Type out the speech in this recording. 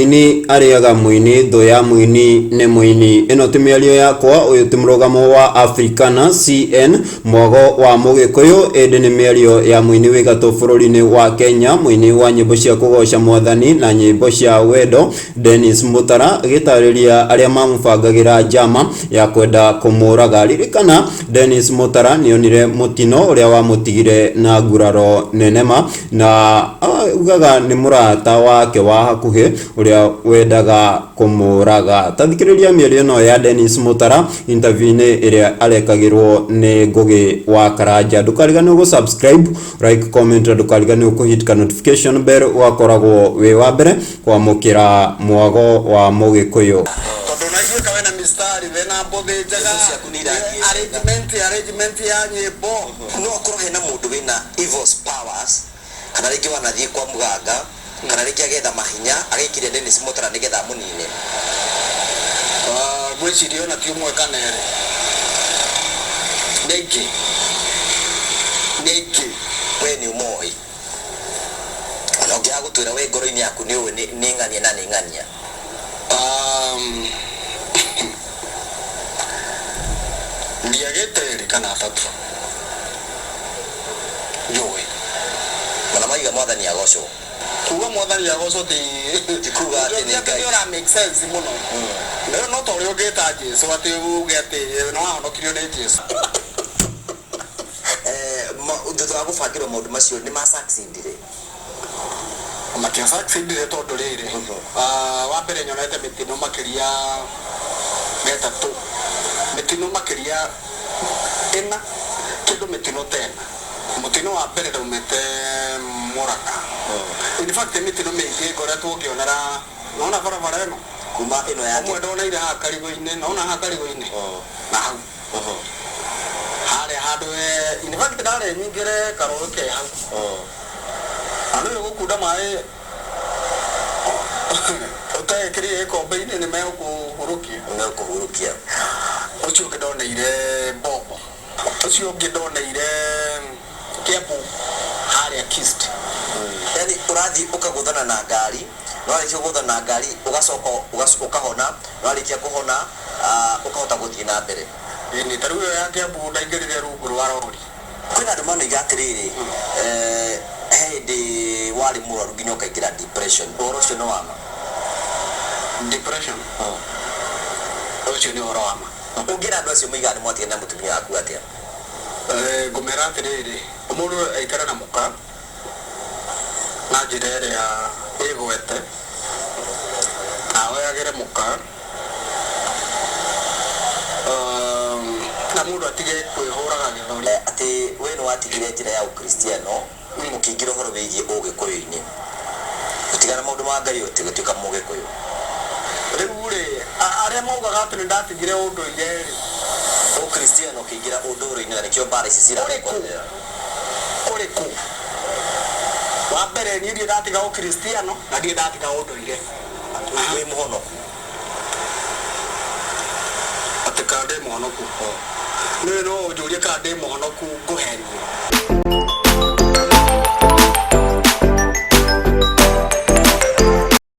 muini ariaga muini ndo ya muini ne muini ino timiario yakwa uyu timrogamo wa Africana CN mwago wa mugikuyu ende ni miario ya muini wi gato bururi-ini wa Kenya muini wa nyimbo cia kugoca mwathani na nyimbo cia wendo Dennis Mutara gitariria aria mamubangagira jama ya kwenda kumuraga. Ririkana Dennis Mutara nionire mutino uria wamutigire na nguraro nenema na ugaga ni murata wake wa hakuhi uria wendaga kumuraga. Tathikiriria miario no ya Dennis Mutara interview-ini iria arekagirwo ni Ngugi wa Karanja. Ndukarigane go subscribe, like, comment, ndukarigane kuhit notification bell wakoragwo wi wa mbere kwamukira mwago wa mugikuyu. Tondu naigua kawena mistari wena mbothi njega arrangement ya nyimbo no korwo hena mundu wina evil powers kana ringi wanathie kwa muganga kana ringi agetha mahinya agikire Dennis Mutara nigetha munine gwicirio na ti umwe kana ere niki we ni umoi ona ngia gutwira we ngoro-ini yaku ni uwe ni ngania na ni ngania ndiagete eri kana atatu yowe mana maiga mwathani agocwo kuga mwathani agocwo ti kuga ati ni ngai ora make sense muno leo no tori ungeta Jesu ati uge ati no ahonokirio ni Jesu thutha wa gubangirwo maundu macio ni ma succeedire matia succeedire tondu riri wa mbere nyonete mitino makiria metatu mitino makiria ena kindu mitino tena mutino wa mbere ndaumite Murang'a in fact mitino mingi ngoretwo ngionera nona barabara ino kuma ino ya mwe ndona ira ha karigo-ini nona ha karigo-ini na hau hare handu in fact ndare nyingire karuru ke hau anu gukunda mai utekiri ikombe-ini ni mekuhurukia ucio ungi ndoneire Bombo ucio ungi ndoneire Kiambu haria Kist yani urathi ukaguthana na ngari warikia guthana na ngari ugacoka ukahona warikia kuhona ukahota guthie na mbere ni tariu ya Kiambu ndaingirire rungu rwa rori kwina andu manoiga atiriri hindi wari muraru nginya ukaingira depression uhoro ucio no wama depression ucio ni uhoro wama ungira andu acio moiga ni mwatigana na mutumia waku atia ngumera atiriri mundu aikara na muka na njira iria igwete nawe agire muka na mundu atige kwihuraga githori ati we no watigire njira ya ukristiano mukiingira uhoro wigie ugikuyu-ini utigana maundu ma ngai utigatuika mugikuyu riu ri aria maugaga ati ndatigire unduire ri ukristiano ukiingira unduru-ini na nikio mbara ici cirakwendera kuriku wa mbere ni ndatiga ukristiano na ndi ndatiga unduire wi muhono ati kande muhonoku no njurie kande muhonoku nguhenio